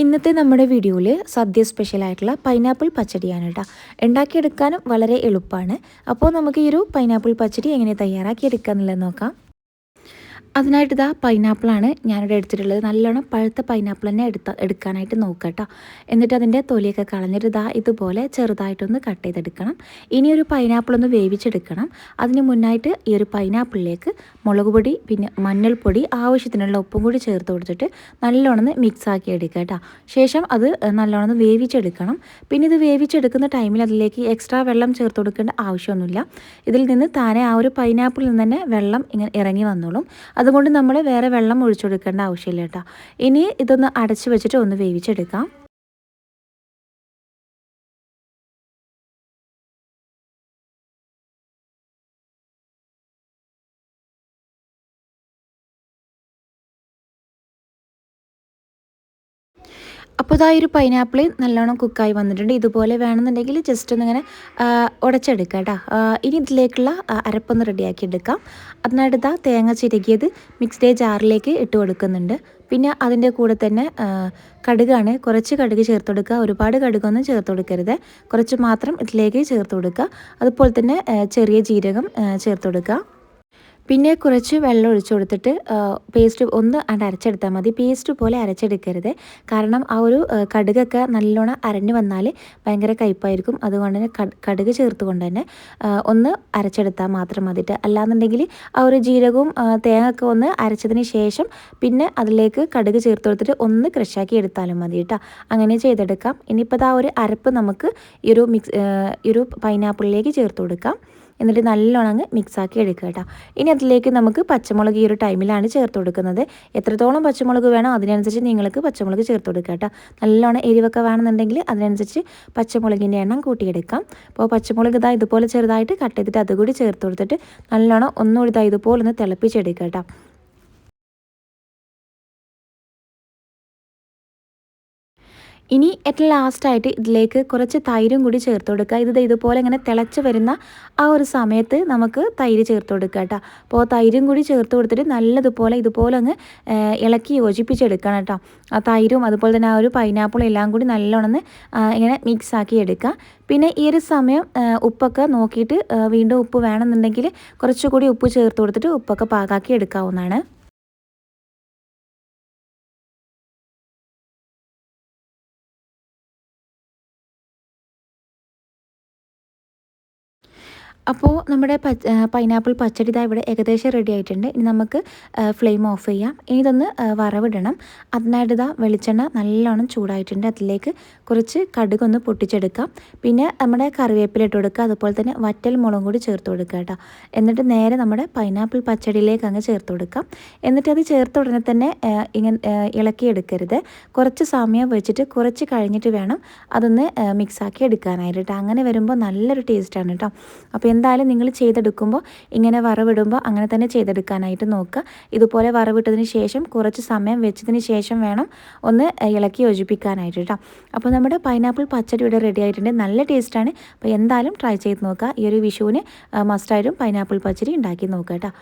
ഇന്നത്തെ നമ്മുടെ വീഡിയോയിൽ സദ്യ സ്പെഷ്യലായിട്ടുള്ള പൈനാപ്പിൾ പച്ചടിയാണ് കേട്ടോ. ഉണ്ടാക്കിയെടുക്കാനും വളരെ എളുപ്പമാണ്. അപ്പോൾ നമുക്ക് ഈ ഒരു പൈനാപ്പിൾ പച്ചടി എങ്ങനെ തയ്യാറാക്കിയെടുക്കുക എന്നുള്ളത് നോക്കാം. അതിനായിട്ട് ഇതാ പൈനാപ്പിളാണ് ഞാനിവിടെ എടുത്തിട്ടുള്ളത്. നല്ലോണം പഴുത്ത പൈനാപ്പിൾ തന്നെ എടുക്കാനായിട്ട് നോക്കുക കേട്ടോ. എന്നിട്ട് അതിൻ്റെ തൊലിയൊക്കെ കളഞ്ഞിട്ട് ഇതാ ഇതുപോലെ ചെറുതായിട്ടൊന്ന് കട്ട് ചെയ്തെടുക്കണം. ഇനി ഒരു പൈനാപ്പിൾ ഒന്ന് വേവിച്ചെടുക്കണം. അതിന് മുന്നായിട്ട് ഈ ഒരു പൈനാപ്പിളിലേക്ക് മുളക് പൊടി പിന്നെ മഞ്ഞൾപ്പൊടി ആവശ്യത്തിനുള്ള ഉപ്പും കൂടി ചേർത്ത് കൊടുത്തിട്ട് നല്ലോണം മിക്സ് ആക്കി എടുക്കുക കേട്ടോ. ശേഷം അത് നല്ലോണം വേവിച്ചെടുക്കണം. പിന്നെ ഇത് വേവിച്ചെടുക്കുന്ന ടൈമിൽ അതിലേക്ക് എക്സ്ട്രാ വെള്ളം ചേർത്ത് കൊടുക്കേണ്ട ആവശ്യമൊന്നുമില്ല. ഇതിൽ നിന്ന് താനെ ആ ഒരു പൈനാപ്പിളിൽ നിന്ന് തന്നെ വെള്ളം ഇങ്ങനെ ഇറങ്ങി വന്നോളും. അതുകൊണ്ട് നമ്മൾ വേറെ വെള്ളം ഒഴിച്ചു കൊടുക്കേണ്ട ആവശ്യമില്ല കേട്ടോ. ഇനി ഇതൊന്ന് അടച്ചു വെച്ചിട്ട് ഒന്ന് വേവിച്ചെടുക്കാം. അപ്പോൾ ഇതാ ഒരു പൈനാപ്പിൾ നല്ലോണം കുക്കായി വന്നിട്ടുണ്ട്. ഇതുപോലെ വേണമെന്നുണ്ടെങ്കിൽ ജസ്റ്റ് ഒന്നിങ്ങനെ ഉടച്ചെടുക്കുക കേട്ടോ. ഇനി ഇതിലേക്കുള്ള അരപ്പൊന്ന് റെഡിയാക്കി എടുക്കാം. അതിനായിട്ട് ഇതാ തേങ്ങ ചിരകിയത് മിക്സ്ഡ് ജാറിലേക്ക് ഇട്ട് കൊടുക്കുന്നുണ്ട്. പിന്നെ അതിൻ്റെ കൂടെ തന്നെ കടുകാണ്. കുറച്ച് കടുക് ചേർത്ത് കൊടുക്കുക. ഒരുപാട് കടുകൊന്നും ചേർത്ത് കൊടുക്കരുത്. കുറച്ച് മാത്രം ഇതിലേക്ക് ചേർത്ത് കൊടുക്കുക. അതുപോലെ തന്നെ ചെറിയ ജീരകം ചേർത്ത് കൊടുക്കുക. പിന്നെ കുറച്ച് വെള്ളം ഒഴിച്ചു കൊടുത്തിട്ട് പേസ്റ്റ് ഒന്ന് അരച്ചെടുത്താൽ മതി. പേസ്റ്റ് പോലെ അരച്ചെടുക്കരുത്. കാരണം ആ ഒരു കടുകൊക്കെ നല്ലോണം അരഞ്ഞു വന്നാൽ ഭയങ്കര കയ്പ്പായിരിക്കും. അതുകൊണ്ട് തന്നെ കടുക് ചേർത്തുകൊണ്ട് തന്നെ ഒന്ന് അരച്ചെടുത്താൽ മാത്രം മതിയിട്ട്. അല്ലാന്നുണ്ടെങ്കിൽ ആ ഒരു ജീരകവും തേങ്ങയൊക്കെ ഒന്ന് അരച്ചതിന് ശേഷം പിന്നെ അതിലേക്ക് കടുക് ചേർത്ത് കൊടുത്തിട്ട് ഒന്ന് ക്രഷാക്കി എടുത്താലും മതി കേട്ടോ. അങ്ങനെ ചെയ്തെടുക്കാം. ഇനിയിപ്പോൾ ആ ഒരു അരപ്പ് നമുക്ക് ഈ ഒരു പൈനാപ്പിളിലേക്ക് ചേർത്ത് കൊടുക്കാം. എന്നിട്ട് നല്ലോണം മിക്സാക്കി എടുക്കുക കേട്ടോ. ഇനി അതിലേക്ക് നമുക്ക് പച്ചമുളക് ഈ ഒരു ടൈമിലാണ് ചേർത്ത് കൊടുക്കുന്നത്. എത്രത്തോളം പച്ചമുളക് വേണോ അതിനനുസരിച്ച് നിങ്ങൾക്ക് പച്ചമുളക് ചേർത്ത് കൊടുക്കുക കേട്ടോ. നല്ലോണം എരിവൊക്കെ വേണമെന്നുണ്ടെങ്കിൽ അതിനനുസരിച്ച് പച്ചമുളകിൻ്റെ എണ്ണം കൂട്ടിയെടുക്കാം. അപ്പോൾ പച്ചമുളക് ഇതുപോലെ ചെറുതായിട്ട് കട്ട് ചെയ്തിട്ട് അതുകൂടി ചേർത്ത് കൊടുത്തിട്ട് നല്ലോണം ഒന്നുകൂടി ഇതുപോലെ ഒന്ന് തിളപ്പിച്ചെടുക്കുക കേട്ടോ. ഇനി ഏറ്റവും ലാസ്റ്റായിട്ട് ഇതിലേക്ക് കുറച്ച് തൈരും കൂടി ചേർത്ത് കൊടുക്കുക. ഇതുപോലെ ഇങ്ങനെ തിളച്ച് വരുന്ന ആ ഒരു സമയത്ത് നമുക്ക് തൈര് ചേർത്ത് കൊടുക്കുക കേട്ടോ. അപ്പോൾ തൈരും കൂടി ചേർത്ത് കൊടുത്തിട്ട് ഇതുപോലെ അങ്ങ് ഇളക്കി യോജിപ്പിച്ചെടുക്കണം കേട്ടോ. ആ തൈരും അതുപോലെ തന്നെ ആ ഒരു പൈനാപ്പിളും എല്ലാം കൂടി നല്ലോണം ഇങ്ങനെ മിക്സ് ആക്കി എടുക്കുക. പിന്നെ ഈ ഒരു സമയം ഉപ്പൊക്കെ നോക്കിയിട്ട് വീണ്ടും ഉപ്പ് വേണമെന്നുണ്ടെങ്കിൽ കുറച്ചുകൂടി ഉപ്പ് ചേർത്ത് കൊടുത്തിട്ട് ഉപ്പൊക്കെ പാകാക്കി എടുക്കാവുന്നതാണ്. അപ്പോൾ നമ്മുടെ പൈനാപ്പിൾ പച്ചടി ഇവിടെ ഏകദേശം റെഡി ആയിട്ടുണ്ട്. ഇനി നമുക്ക് ഫ്ലെയിം ഓഫ് ചെയ്യാം. ഇനി ഇതൊന്ന് വറവിടണം. അതിനായിട്ട് വെളിച്ചെണ്ണ നല്ലോണം ചൂടായിട്ടുണ്ട്. അതിലേക്ക് കുറച്ച് കടുകൊന്ന് പൊട്ടിച്ചെടുക്കാം. പിന്നെ നമ്മുടെ കറിവേപ്പില ഇട്ട് കൊടുക്കുക. അതുപോലെ തന്നെ വറ്റൽ മുളകും കൂടി ചേർത്ത് കൊടുക്കുക കേട്ടോ. എന്നിട്ട് നേരെ നമ്മുടെ പൈനാപ്പിൾ പച്ചടിയിലേക്ക് അങ്ങ് ചേർത്ത് കൊടുക്കാം. എന്നിട്ട് അത് ചേർത്ത ഉടനെ തന്നെ ഇങ്ങനെ ഇളക്കിയെടുക്കരുത്. കുറച്ച് സമയം വെച്ചിട്ട് കുറച്ച് കഴിഞ്ഞിട്ട് വേണം അതൊന്ന് മിക്സാക്കി എടുക്കാനായിട്ട്. അങ്ങനെ വരുമ്പോൾ നല്ലൊരു ടേസ്റ്റാണ് കേട്ടോ. അപ്പോൾ എന്തായാലും നിങ്ങൾ ചെയ്തെടുക്കുമ്പോൾ ഇങ്ങനെ വറവിടുമ്പോൾ അങ്ങനെ തന്നെ ചെയ്തെടുക്കാനായിട്ട് നോക്കുക. ഇതുപോലെ വറവിട്ടതിന് ശേഷം കുറച്ച് സമയം വെച്ചതിന് ശേഷം വേണം ഒന്ന് ഇളക്കി യോജിപ്പിക്കാനായിട്ട് കേട്ടോ. അപ്പോൾ നമ്മുടെ പൈനാപ്പിൾ പച്ചടി ഇവിടെ റെഡി ആയിട്ടുണ്ട്. നല്ല ടേസ്റ്റാണ്. അപ്പോൾ എന്തായാലും ട്രൈ ചെയ്ത് നോക്കുക. ഈ ഒരു വിഷുവിന് മസ്റ്റായിട്ടും പൈനാപ്പിൾ പച്ചടി ഉണ്ടാക്കി നോക്കുക കേട്ടോ.